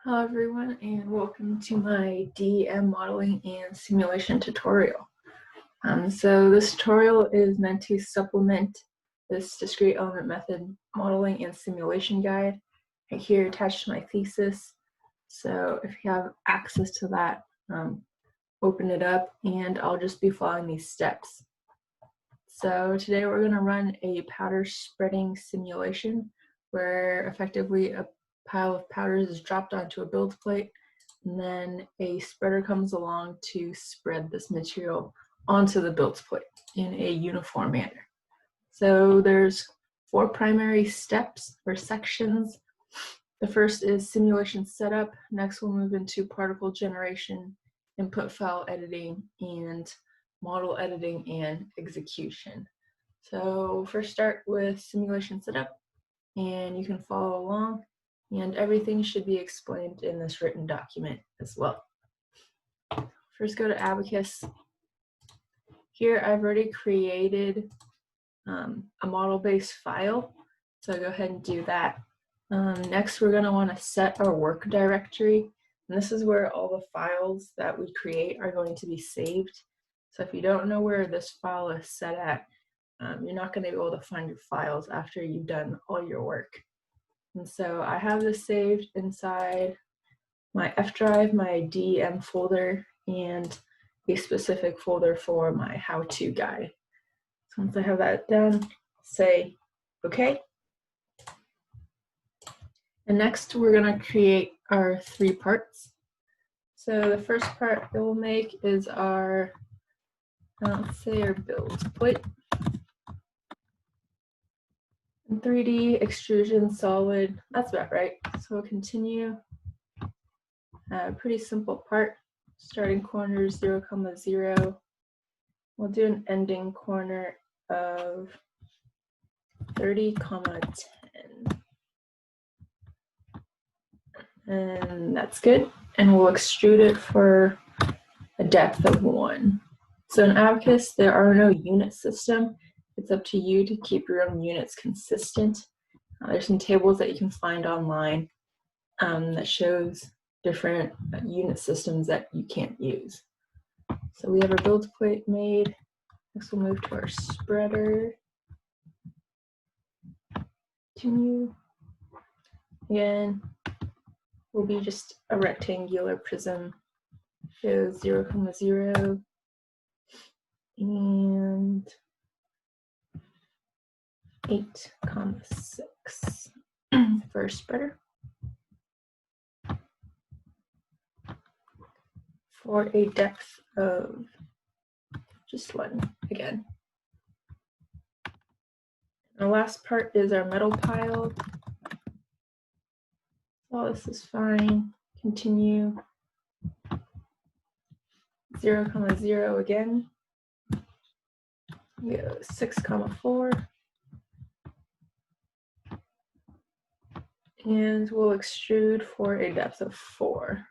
Hello everyone, and welcome to my DEM modeling and simulation tutorial. So this tutorial is meant to supplement this discrete element method modeling and simulation guide right here attached to my thesis. So if you have access to that, open it up and I'll just be following these steps. So today we're going to run a powder spreading simulation where effectively a pile of powders is dropped onto a build plate, and then a spreader comes along to spread this material onto the build plate in a uniform manner. So there's 4 primary steps or sections. The first is simulation setup. Next we'll move into particle generation, input file editing, and model editing and execution. So first start with simulation setup, and you can follow along, and everything should be explained in this written document as well. First go to Abaqus. Here I've already created a model-based file, so go ahead and do that. Next we're going to want to set our work directory, and this is where all the files that we create are going to be saved. So if you don't know where this file is set at, you're not going to be able to find your files after you've done all your work. And so I have this saved inside my F drive, my DEM folder, and a specific folder for my how-to guide. So once I have that done, say OK. And next we're going to create our 3 parts. So the first part that we'll make is our, let's say our build plate. 3D extrusion solid, that's about right. So we'll continue. Pretty simple part. Starting corner 0, 0. We'll do an ending corner of 30, 10. And that's good. And we'll extrude it for a depth of 1. So in Abaqus, there are no unit system. It's up to you to keep your own units consistent. There's some tables that you can find online that shows different unit systems that you can't use. So we have our build plate made. Next we'll move to our spreader. Continue. Again, will be just a rectangular prism. Shows 0, 0 and 8, 6 for a spreader. For a depth of just 1 again. The last part is our metal pile. All this is fine. Continue. 0, 0 again. We go 6, 4. And we'll extrude for a depth of 4.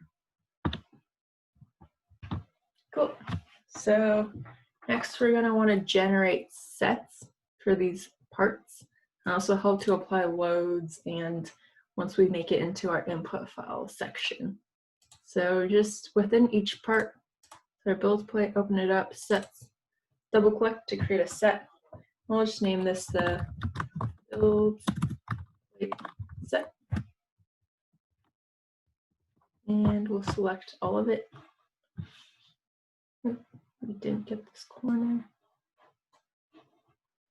Cool. So next we're going to want to generate sets for these parts. And also help to apply loads and once we make it into our input file section. So just within each part, our build plate, open it up, sets, double click to create a set. We'll just name this the build plate set. And we'll select all of it. We didn't get this corner.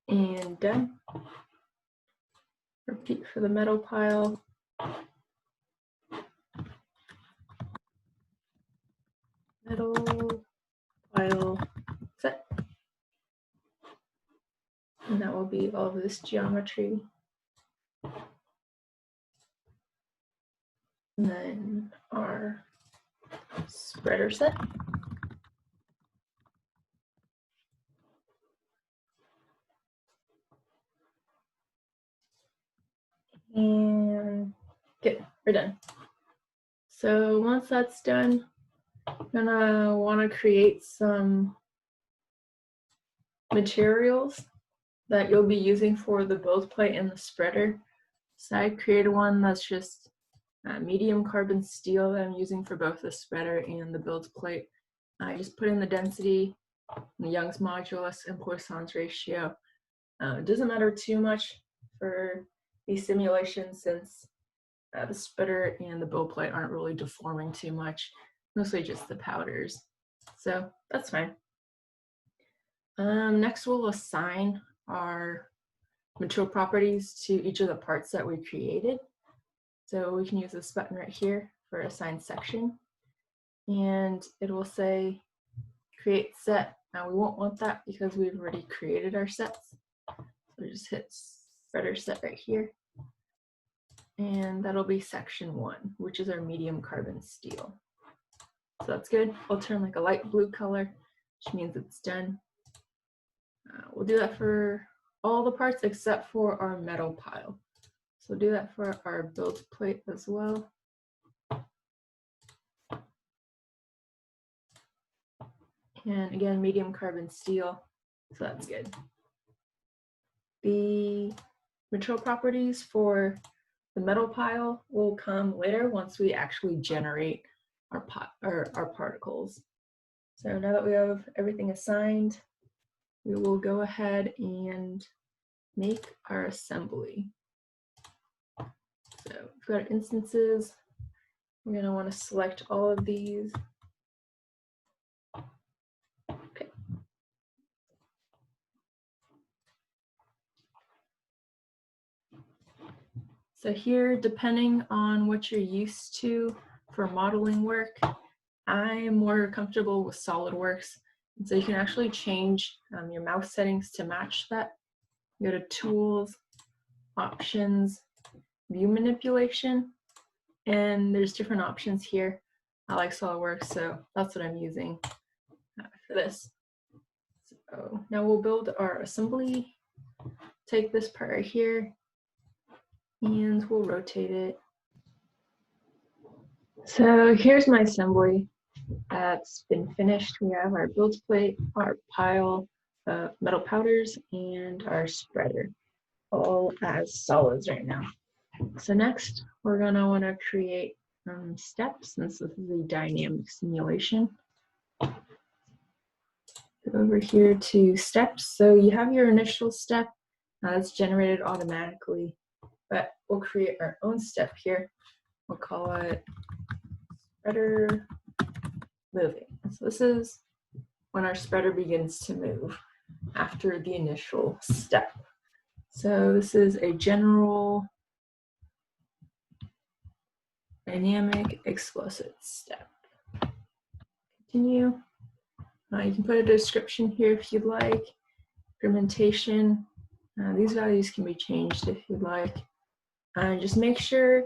And done. Repeat for the metal pile. Metal pile set. And that will be all of this geometry. And then our spreader set. And good, we're done. So once that's done, I'm gonna want to create some materials that you'll be using for the build plate and the spreader. So I created one that's just medium carbon steel that I'm using for both the spreader and the build plate. I just put in the density, the Young's modulus, and Poisson's ratio. It doesn't matter too much for these simulations since the spreader and the build plate aren't really deforming too much, mostly just the powders. So that's fine. Next, we'll assign our material properties to each of the parts that we created. So we can use this button right here for assign section, and it will say create set. Now we won't want that because we've already created our sets. So just hit spreader set right here, and that'll be section 1, which is our medium carbon steel. So that's good. I'll turn like a light blue color, which means it's done. We'll do that for all the parts except for our metal pile. So do that for our build plate as well. And again, medium carbon steel, so that's good. The material properties for the metal pile will come later once we actually generate our particles. So now that we have everything assigned, we will go ahead and make our assembly. So we've got instances. We're going to want to select all of these. Okay. So here, depending on what you're used to for modeling work, I am more comfortable with SolidWorks. And so you can actually change your mouse settings to match that. You go to Tools, Options, View Manipulation, and there's different options here. I like SolidWorks, so that's what I'm using for this. So now we'll build our assembly. Take this part right here, and we'll rotate it. So here's my assembly that's been finished. We have our build plate, our pile of metal powders, and our spreader, all as solids right now. So next, we're going to want to create steps, since this is a dynamic simulation. Go over here to steps. So you have your initial step that's generated automatically, but we'll create our own step here. We'll call it spreader moving. So this is when our spreader begins to move after the initial step. So this is a general dynamic explosive step. Continue. You can put a description here if you'd like. Incrementation. These values can be changed if you'd like. Just make sure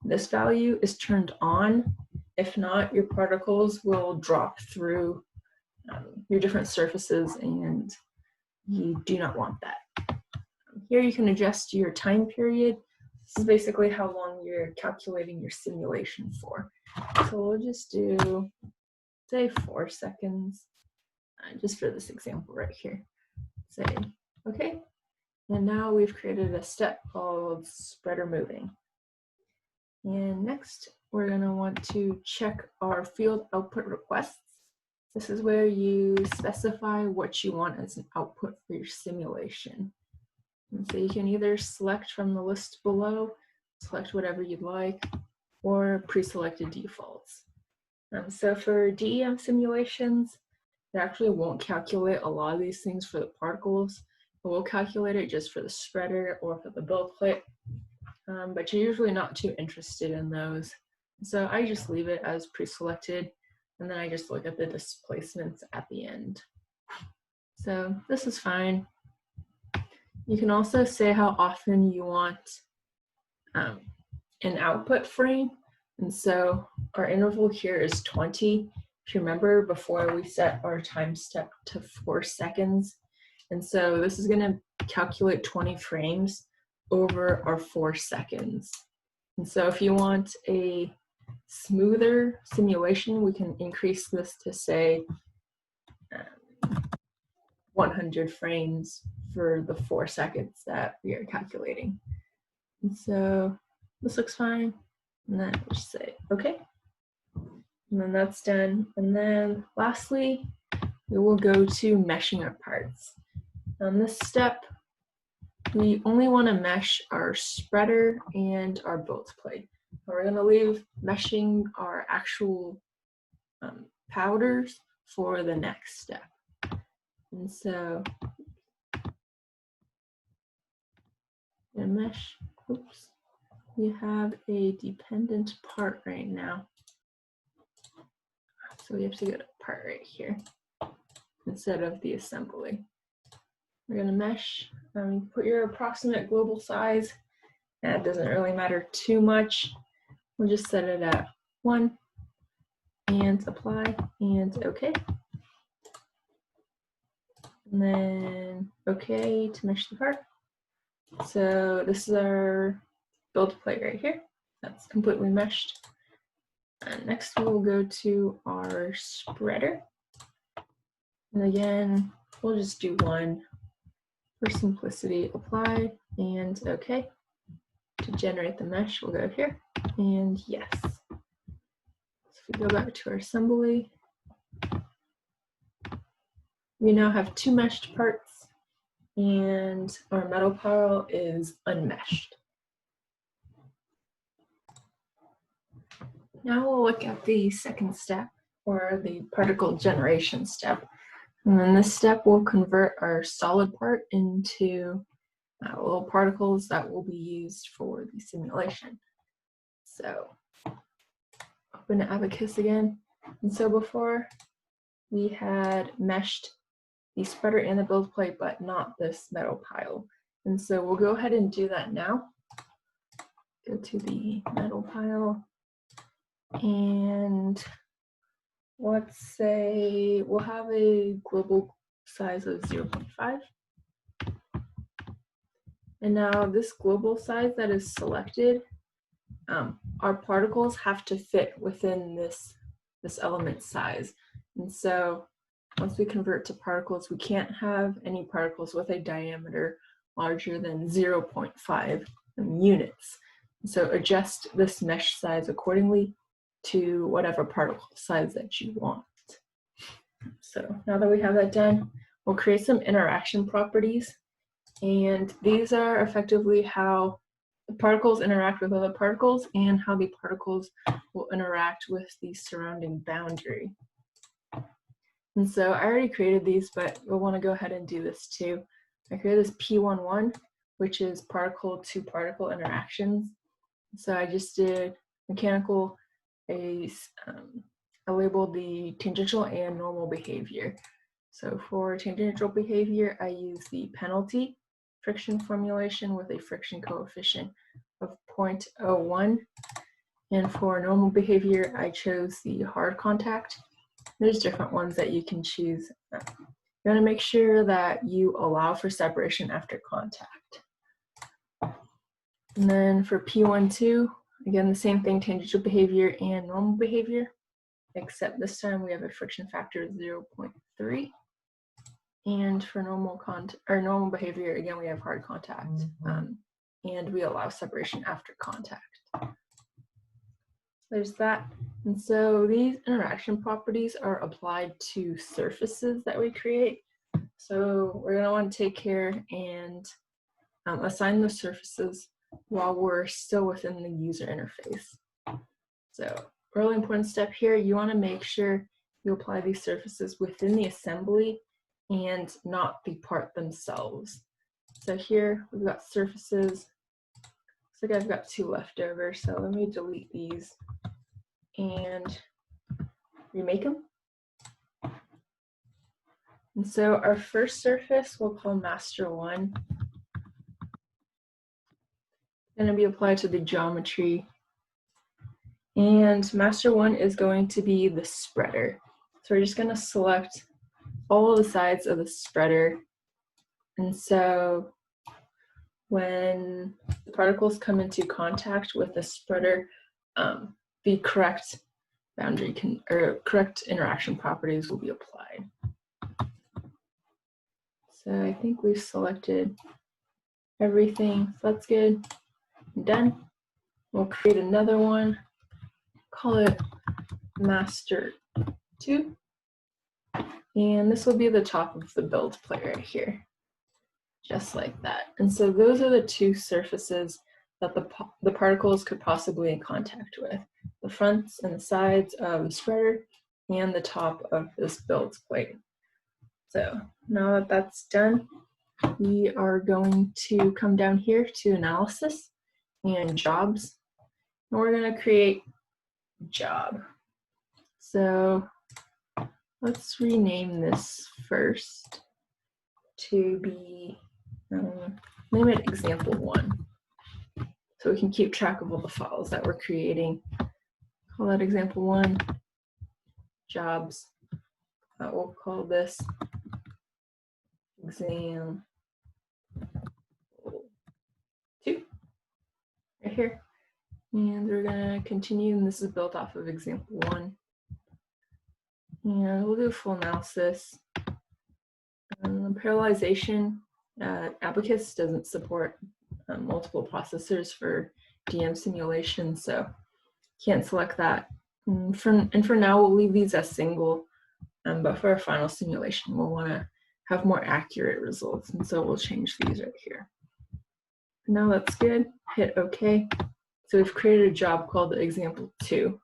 this value is turned on. If not, your particles will drop through your different surfaces, and you do not want that. Here you can adjust your time period. This is basically how long you're calculating your simulation for. So we'll just do, say, 4 seconds, just for this example right here. Say, okay. And now we've created a step called spreader moving. And next, we're going to want to check our field output requests. This is where you specify what you want as an output for your simulation. And so you can either select from the list below, select whatever you'd like, or pre-selected defaults. So for DEM simulations, it actually won't calculate a lot of these things for the particles. It will calculate it just for the spreader or for the build plate, but you're usually not too interested in those. So I just leave it as pre-selected, and then I just look at the displacements at the end. So this is fine. You can also say how often you want an output frame. And so our interval here is 20. If you remember, before we set our time step to 4 seconds. And so this is going to calculate 20 frames over our 4 seconds. And so if you want a smoother simulation, we can increase this to, say, 100 frames for the 4 seconds that we are calculating. And so this looks fine. And then we'll just say okay. And then that's done. And then lastly, we will go to meshing our parts. On this step, we only want to mesh our spreader and our build plate. We're going to leave meshing our actual powders for the next step. And so, mesh, oops, we have a dependent part right now. So we have to go to part right here instead of the assembly. We're going to mesh, put your approximate global size. That doesn't really matter too much. We'll just set it at 1 and apply and okay. And then okay to mesh the part. So this is our build plate right here. That's completely meshed. And next we will go to our spreader. And again, we'll just do 1 for simplicity. Apply and okay. To generate the mesh, we'll go here and yes. So if we go back to our assembly, we now have 2 meshed parts and our metal pile is unmeshed. Now we'll look at the second step, or the particle generation step. And then this step will convert our solid part into little particles that will be used for the simulation. So open Abaqus again. And so before we had meshed the spreader and the build plate, but not this metal pile. And so we'll go ahead and do that now. Go to the metal pile and let's say we'll have a global size of 0.5. And now this global size that is selected, our particles have to fit within this element size. And so once we convert to particles, we can't have any particles with a diameter larger than 0.5 units. So adjust this mesh size accordingly to whatever particle size that you want. So now that we have that done, we'll create some interaction properties. And these are effectively how the particles interact with other particles and how the particles will interact with the surrounding boundary. And so I already created these, but we'll want to go ahead and do this too. I created this P11, which is particle to particle interactions. So I just did mechanical, I labeled the tangential and normal behavior. So for tangential behavior, I use the penalty friction formulation with a friction coefficient of 0.01. And for normal behavior, I chose the hard contact. There's different ones that you can choose. You want to make sure that you allow for separation after contact. And then for P12, again, the same thing, tangential behavior and normal behavior, except this time we have a friction factor of 0.3. And for normal behavior, again, we have hard contact, and we allow separation after contact. There's that. And so these interaction properties are applied to surfaces that we create. So we're going to want to take care and assign those surfaces while we're still within the user interface. So really important step here, you want to make sure you apply these surfaces within the assembly and not the part themselves. So here we've got surfaces. Looks like I've got 2 left over, so let me delete these and remake them. And so our first surface we'll call master 1. Going to be applied to the geometry. And master 1 is going to be the spreader. So we're just going to select all of the sides of the spreader. And so when the particles come into contact with the spreader, the correct boundary correct interaction properties will be applied. So I think we've selected everything, so that's good. I'm done. We'll create another one, call it master 2. And this will be the top of the build plate right here, just like that. And so those are the two surfaces that the particles could possibly be in contact with: the fronts and the sides of the spreader and the top of this build plate. So now that that's done, we are going to come down here to analysis and jobs, and we're going to create job. So let's rename this first to be, name it example 1, so we can keep track of all the files that we're creating. Call that example 1, jobs. We'll call this exam 2 right here. And we're going to continue, and this is built off of example 1. And we'll do a full analysis. Parallelization, Abaqus doesn't support multiple processors for DEM simulation, so can't select that. And for now, we'll leave these as single, but for our final simulation, we'll want to have more accurate results, and so we'll change these right here. Now that's good, hit OK. So we've created a job called example 2.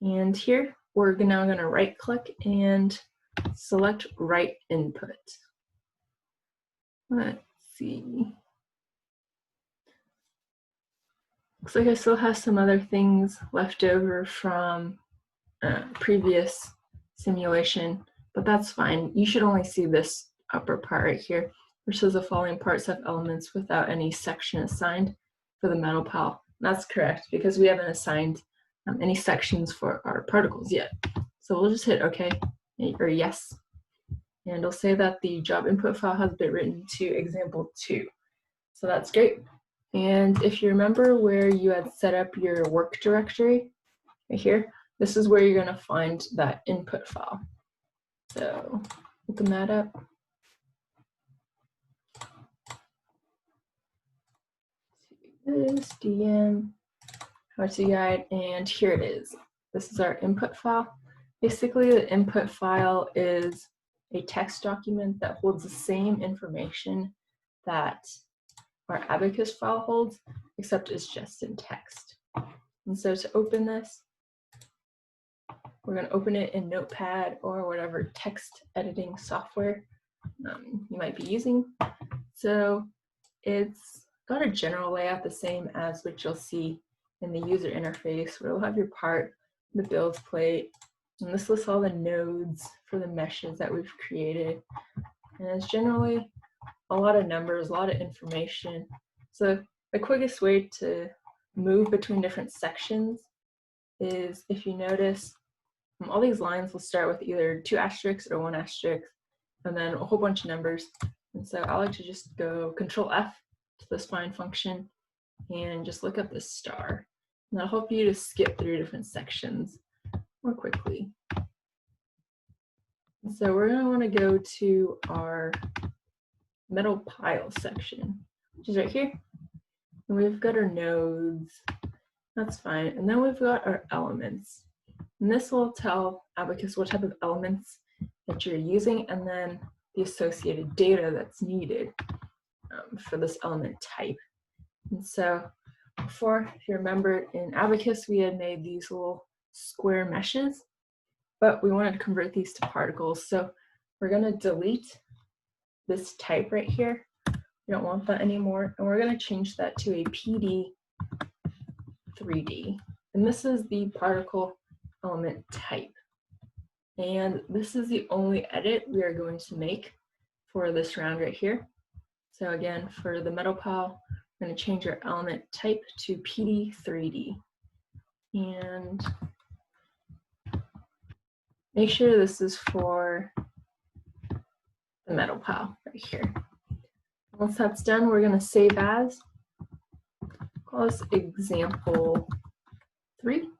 And here, we're now going to right click and select write input. Let's see. Looks like I still have some other things left over from previous simulation, but that's fine. You should only see this upper part right here, which says the following parts have elements without any section assigned for the metal pile. That's correct, because we haven't assigned any sections for our particles yet. So we'll just hit OK or yes, and it'll say that the job input file has been written to example 2. So that's great. And if you remember where you had set up your work directory right here, this is where you're going to find that input file. So open that up. This DEM how-to guide, and here it is. This is our input file. Basically, the input file is a text document that holds the same information that our Abaqus file holds, except it's just in text. And so to open this, we're going to open it in Notepad or whatever text editing software you might be using. So it's got a general layout the same as what you'll see in the user interface, where you'll have your part, the build plate, and this lists all the nodes for the meshes that we've created. And it's generally a lot of numbers, a lot of information. So the quickest way to move between different sections is, if you notice, all these lines will start with either 2 asterisks or 1 asterisk, and then a whole bunch of numbers. And so I like to just go Control F to this find function and just look up this star. And that'll help you to skip through different sections more quickly. And so we're going to want to go to our metal pile section, which is right here. And we've got our nodes. That's fine. And then we've got our elements. And this will tell Abaqus what type of elements that you're using, and then the associated data that's needed for this element type. And so before, if you remember, in Abaqus, we had made these little square meshes, but we wanted to convert these to particles. So we're going to delete this type right here. We don't want that anymore. And we're going to change that to a PD 3D. And this is the particle element type. And this is the only edit we are going to make for this round right here. So again, for the metal pile, we're going to change our element type to PD 3D. And make sure this is for the metal pile right here. Once that's done, we're going to save as, call this example 3.imp,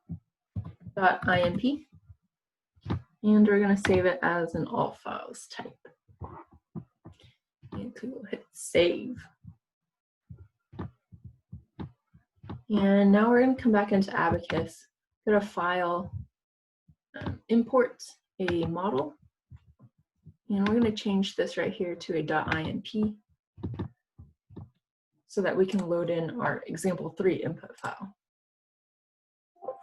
and we're going to save it as an all files type. And we'll hit save. And now we're going to come back into Abaqus, go to File, import a model, and we're going to change this right here to a .inp so that we can load in our example3 input file.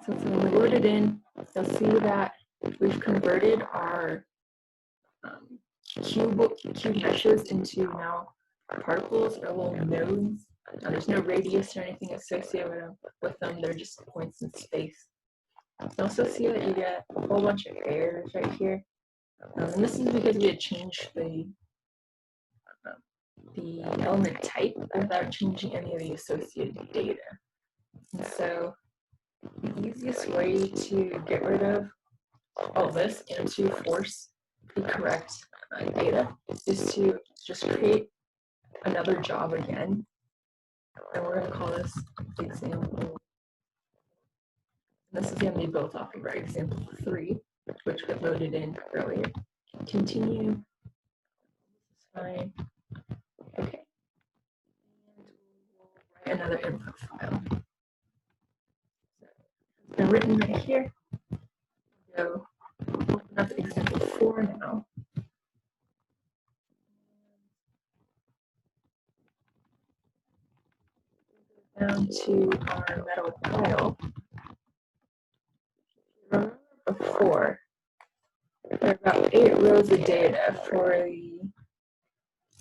So when we load it in, you'll see that we've converted our cube meshes into now particles or little nodes. Now, there's no radius or anything associated with them, they're just points in space. You also see that you get a whole bunch of errors right here. And this is because we had changed the element type without changing any of the associated data. And so the easiest way to get rid of all this and to force the correct data is to just create another job again. And we're going to call this example. This is going to be built off of our example 3, which got loaded in earlier. Continue. Fine. Okay. And we'll write another input file. So it's been written right here. So open up example 4 now. Down to our metal pile. Remember before, there are about 8 rows of data for the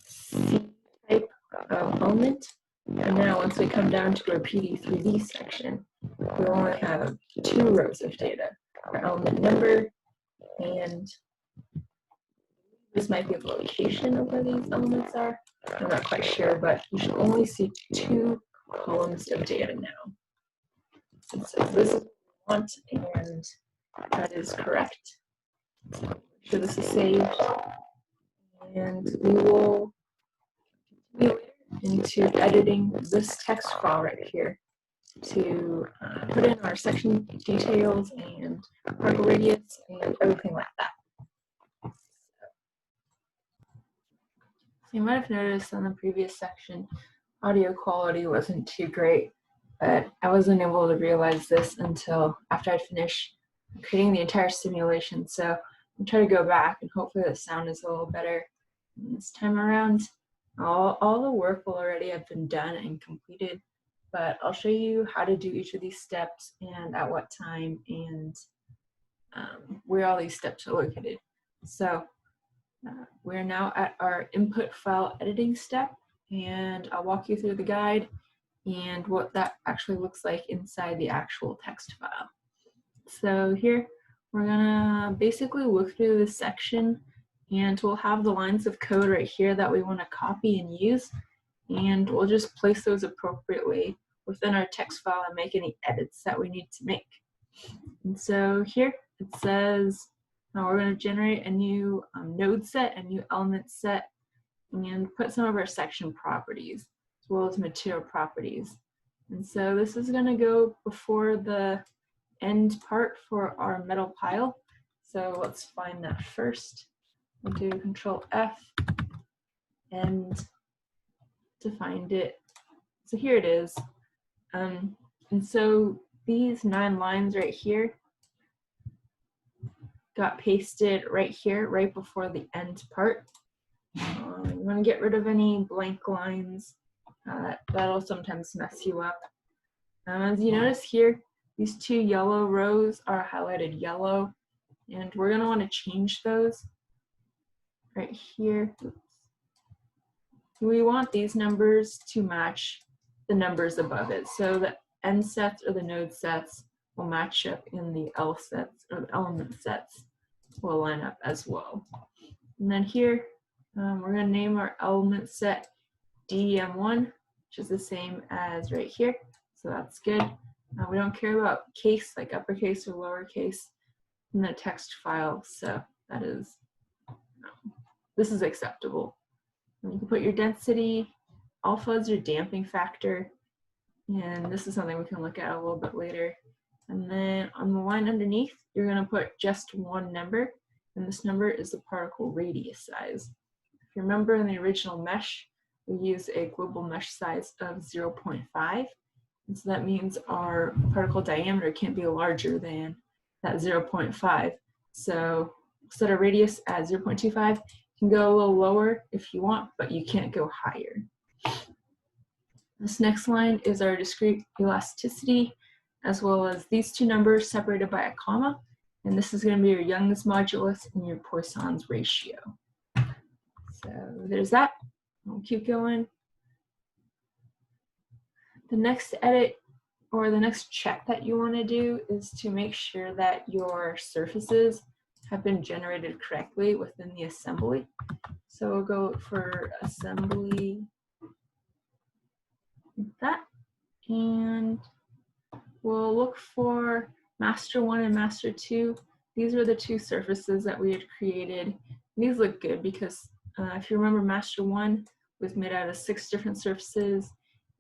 C type of element. And now once we come down to our PD3D section, we only have 2 rows of data, our element number, and this might be the location of where these elements are. I'm not quite sure, but you should only see 2 columns of data now. So this is what we want, and that is correct. So make sure this is saved, and we will continue into editing this text file right here to put in our section details and particle radius and everything like that. So you might have noticed on the previous section, audio quality wasn't too great, but I wasn't able to realize this until after I'd finished creating the entire simulation. So I'll try to go back and hopefully the sound is a little better this time around. All the work will already have been done and completed, but I'll show you how to do each of these steps and at what time and where all these steps are located. So we're now at our input file editing step, and I'll walk you through the guide and what that actually looks like inside the actual text file. So here, we're gonna basically look through this section, and we'll have the lines of code right here that we wanna copy and use, and we'll just place those appropriately within our text file and make any edits that we need to make. And so here it says, now we're gonna generate a new node set, a new element set, and put some of our section properties as well as material properties. And so this is going to go before the end part for our metal pile. So let's find that first. We'll do Control F and to find it. So here it is. And so these 9 lines right here got pasted right here, right before the end part. You want to get rid of any blank lines. That'll sometimes mess you up. As you notice here, these 2 yellow rows are highlighted yellow, and we're going to want to change those right here. We want these numbers to match the numbers above it. So the end sets or the node sets will match up in the L sets, or the element sets will line up as well. And then here, we're going to name our element set DEM1, which is the same as right here. So that's good. We don't care about case, like uppercase or lowercase in the text file. So that is, this is acceptable. And you can put your density, alpha is your damping factor. And this is something we can look at a little bit later. And then on the line underneath, you're going to put just 1 number. And this number is the particle radius size. If you remember in the original mesh, we use a global mesh size of 0.5. And so that means our particle diameter can't be larger than that 0.5. So set a radius at 0.25. You can go a little lower if you want, but you can't go higher. This next line is our discrete elasticity, as well as these two numbers separated by a comma. And this is going to be your Young's modulus and your Poisson's ratio. So there's that. We'll keep going. The next edit or the next check that you want to do is to make sure that your surfaces have been generated correctly within the assembly. So we'll go for assembly like that, and we'll look for master 1 and master 2. These are the two surfaces that we had created. These look good because if you remember, master 1 was made out of 6 different surfaces,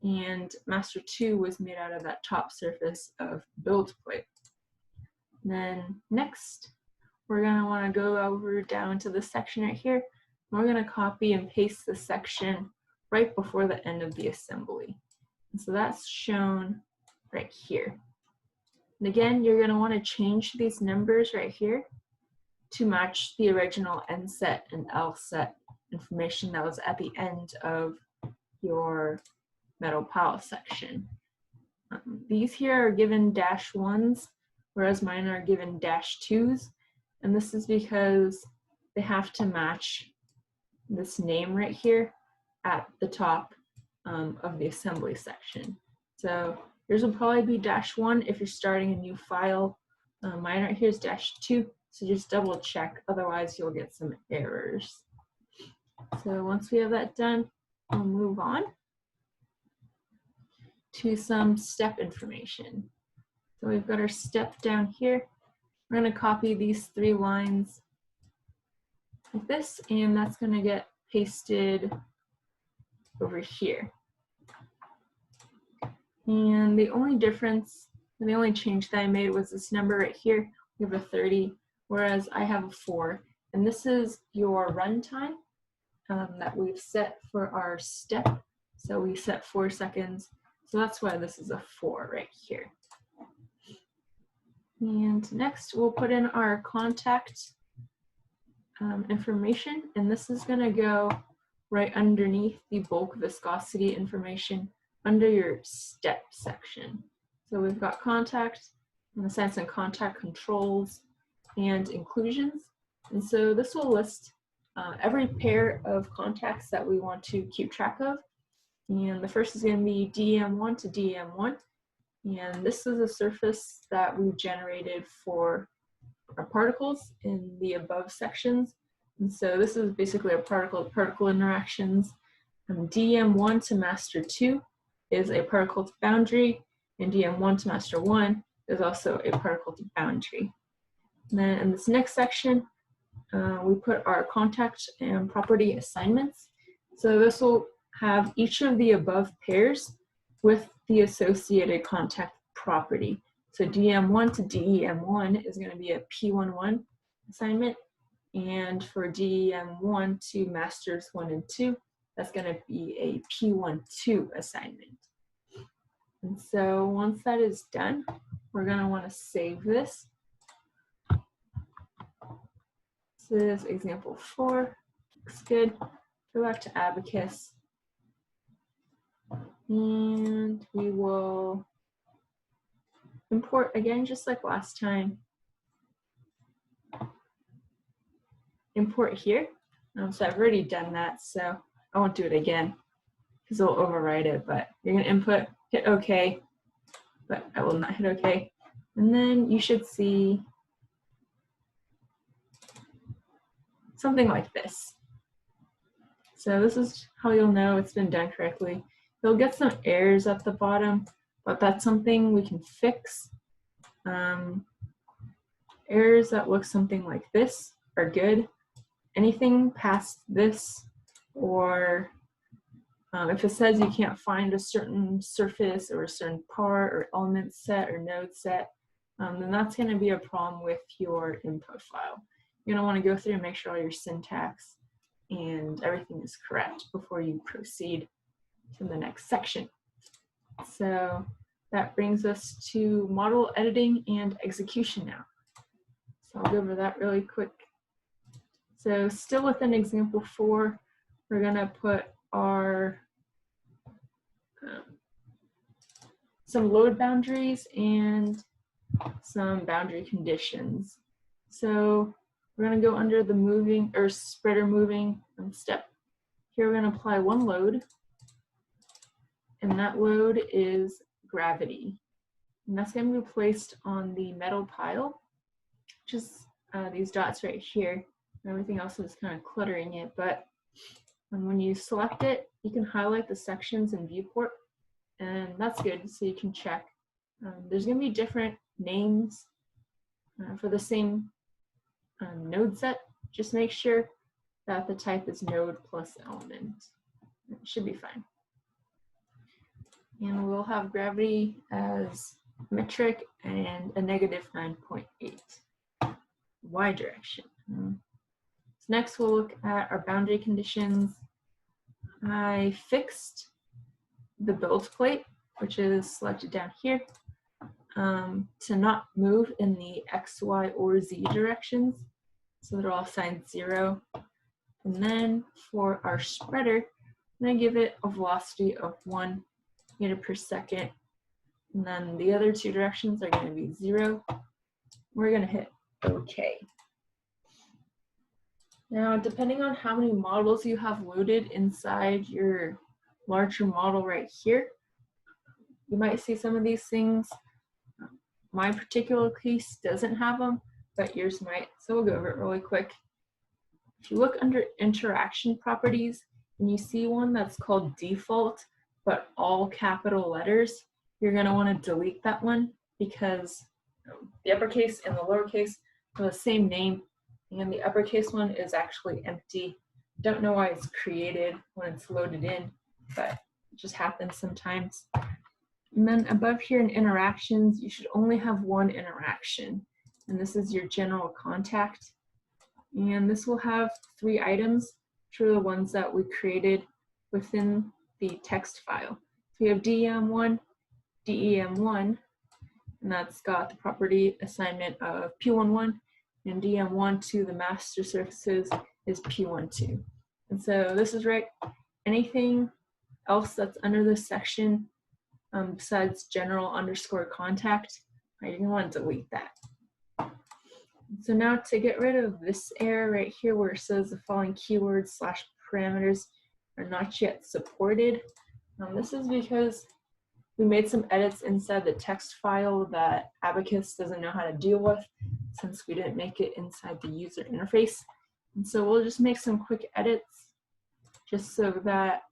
and master 2 was made out of that top surface of build plate. And then next, we're going to want to go over down to this section right here. We're going to copy and paste the section right before the end of the assembly. And so that's shown right here. And again, you're going to want to change these numbers right here to match the original N set and L set information that was at the end of your metal pile section. These here are given -1s, whereas mine are given -2s. And this is because they have to match this name right here at the top of the assembly section. So yours will probably be -1 if you're starting a new file. Mine right here is -2, so just double check, otherwise you'll get some errors. So once we have that done, we'll move on to some step information. So we've got our step down here. We're going to copy these 3 lines like this, and that's going to get pasted over here. And the only difference, and the only change that I made was this number right here. We have a 30, whereas I have a 4. And this is your runtime that we've set for our step. So we set 4 seconds. So that's why this is a 4 right here. And next, we'll put in our contact information, and this is going to go right underneath the bulk viscosity information under your step section. So we've got contact, in the sense, and contact controls and inclusions. And so this will list every pair of contacts that we want to keep track of. And the first is going to be DEM1 to DEM1. And this is a surface that we generated for our particles in the above sections. And so this is basically a particle-to-particle interactions. DEM1 to master 2 is a particle to boundary, and DEM1 to master 1 is also a particle to boundary. And then in this next section, we put our contact and property assignments. So this will have each of the above pairs with the associated contact property. So DEM1 to DEM1 is going to be a P11 assignment, and for DEM1 to masters 1 and 2, that's going to be a P12 assignment. And so once that is done, we're going to want to save this. This is example 4. Looks good. Go back to Abaqus. And we will import again, just like last time. Import here. So I've already done that, so I won't do it again because it'll override it. But you're going to input, hit OK, but I will not hit OK. And then you should see something like this. So this is how you'll know it's been done correctly. You'll get some errors at the bottom, but that's something we can fix. Errors that look something like this are good. Anything past this, or if it says you can't find a certain surface or a certain part or element set or node set, then that's going to be a problem with your input file. You're going to want to go through and make sure all your syntax and everything is correct before you proceed to the next section. So that brings us to model editing and execution now. So I'll go over that really quick. So still within example 4, we're going to put our some load boundaries and some boundary conditions. So we're going to go under the moving or spreader moving step. Here we're going to apply one load, and that load is gravity. And that's going to be placed on the metal pile, which is these dots right here. Everything else is kind of cluttering it, but when you select it, you can highlight the sections in viewport, and that's good, so you can check. There's going to be different names for the same node set. Just make sure that the type is node plus element. It should be fine. And we'll have gravity as metric and a negative 9.8 y direction. So next we'll look at our boundary conditions. I fixed the build plate, which is selected down here, to not move in the X, Y, or Z directions. So they're all assigned 0. And then for our spreader, I'm going to give it a velocity of 1 meter per second. And then the other 2 directions are going to be 0. We're going to hit OK. Now, depending on how many models you have loaded inside your larger model right here, you might see some of these things. My particular case doesn't have them, but yours might. So we'll go over it really quick. If you look under interaction properties and you see one that's called default, but all capital letters, you're going to want to delete that one because the uppercase and the lowercase have the same name, and the uppercase one is actually empty. Don't know why it's created when it's loaded in, but it just happens sometimes. And then above here in interactions, you should only have one interaction, and this is your general contact. And this will have 3 items, which are the ones that we created within the text file. So we have DEM1, DEM1, and that's got the property assignment of P11, and DEM1 to the master surfaces is P12. And so this is right. Anything else that's under this section besides general underscore contact, you're going to want to delete that. So now to get rid of this error right here where it says the following keywords / parameters are not yet supported, this is because we made some edits inside the text file that Abaqus doesn't know how to deal with since we didn't make it inside the user interface. And so we'll just make some quick edits just so that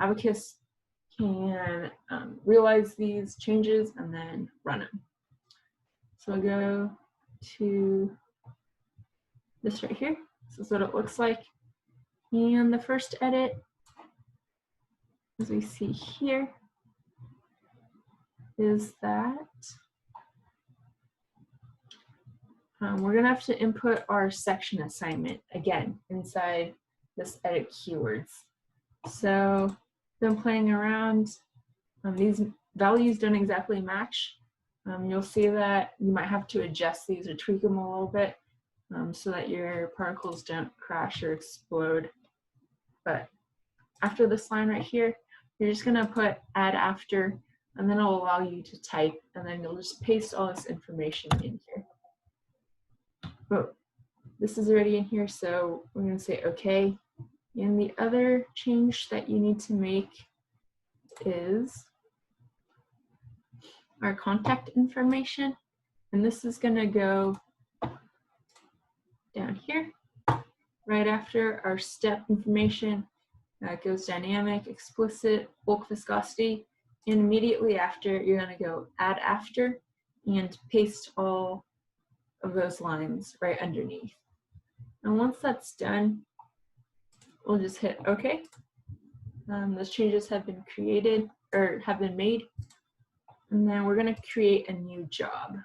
Abaqus can realize these changes and then run them. So I'll go to this right here. This is what it looks like. And the first edit, as we see here, is that we're going to have to input our section assignment again inside this edit keywords. So been playing around. These values don't exactly match. You'll see that you might have to adjust these or tweak them a little bit so that your particles don't crash or explode. But after this line right here, you're just going to put add after, and then it'll allow you to type, and then you'll just paste all this information in here. But this is already in here, so we're going to say OK. And the other change that you need to make is our contact information, and this is going to go down here right after our step information. It goes dynamic, explicit, bulk viscosity, and immediately after you're going to go add after and paste all of those lines right underneath. And once that's done, we'll just hit OK. Those changes have been created or have been made. And then we're going to create a new job.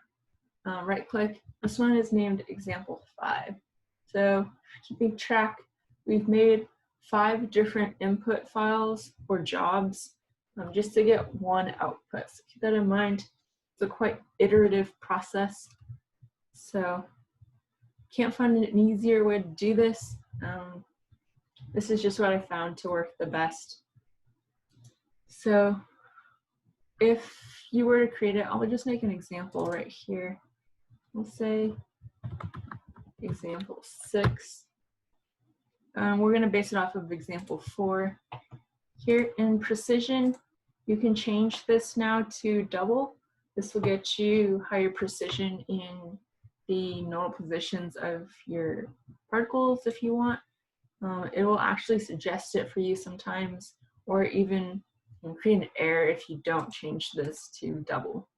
Right click. This one is named example 5. So keeping track, we've made 5 different input files or jobs just to get one output. So keep that in mind. It's a quite iterative process. So can't find an easier way to do this. This is just what I found to work the best. So if you were to create it, I'll just make an example right here. We'll say example 6. We're going to base it off of example 4. Here in precision, you can change this now to double. This will get you higher precision in the nodal positions of your particles if you want. It will actually suggest it for you sometimes, or even create an error if you don't change this to double.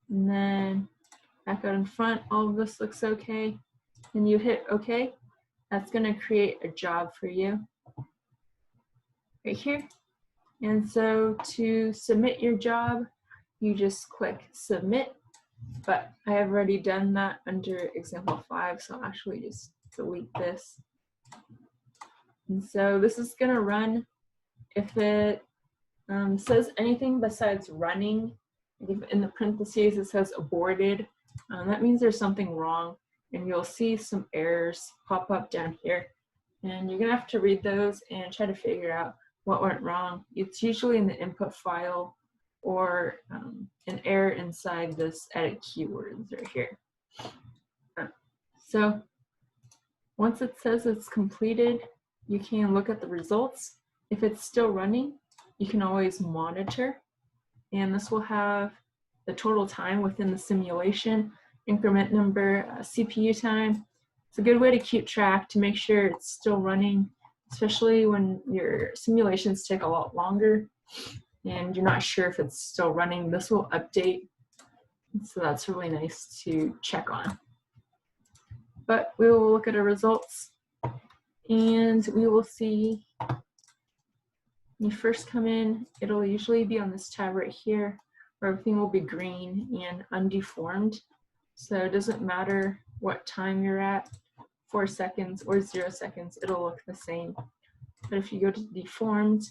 And then back out in front, all of this looks okay. And you hit OK. That's going to create a job for you right here. And so to submit your job, you just click submit. But I have already done that under example 5, so I'll actually just delete this. And so this is going to run. If it says anything besides running, in the parentheses it says aborted, that means there's something wrong, and you'll see some errors pop up down here. And you're going to have to read those and try to figure out what went wrong. It's usually in the input file or an error inside this edit keywords right here. So once it says it's completed, you can look at the results. If it's still running, you can always monitor, and this will have the total time within the simulation, increment number, CPU time. It's a good way to keep track to make sure it's still running, especially when your simulations take a lot longer and you're not sure if it's still running. This will update, so that's really nice to check on. But we will look at our results, and we will see when you first come in, it'll usually be on this tab right here, where everything will be green and undeformed. So it doesn't matter what time you're at, 4 seconds or 0 seconds, it'll look the same. But if you go to deformed,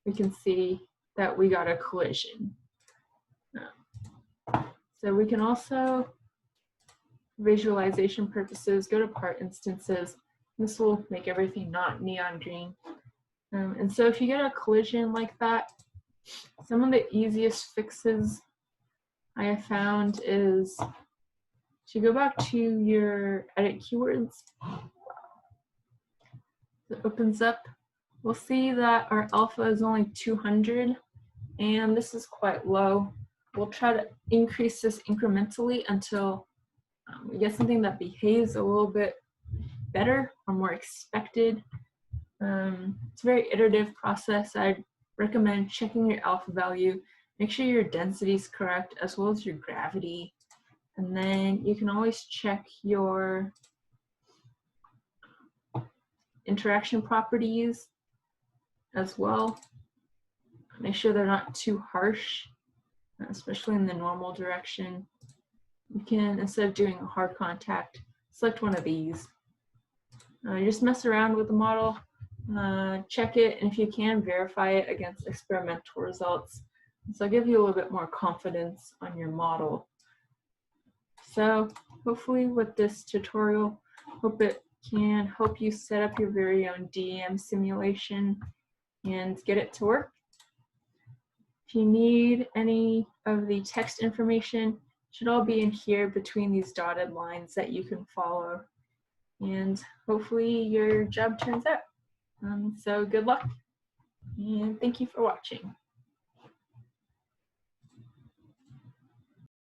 we can see that we got a collision. So we can also, visualization purposes, go to part instances. This will make everything not neon green. And so if you get a collision like that, some of the easiest fixes I have found is to go back to your edit keywords. It opens up. We'll see that our alpha is only 200, and this is quite low. We'll try to increase this incrementally until we get something that behaves a little bit better or more expected. It's a very iterative process. I'd recommend checking your alpha value, make sure your density is correct, as well as your gravity. And then you can always check your interaction properties as well. Make sure they're not too harsh, especially in the normal direction. You can, instead of doing a hard contact, select one of these. You just mess around with the model, check it, and if you can, verify it against experimental results. So I'll give you a little bit more confidence on your model. So hopefully with this tutorial, hope it can help you set up your very own DEM simulation and get it to work. If you need any of the text information, it should all be in here between these dotted lines that you can follow. And hopefully your job turns out. So good luck, and thank you for watching.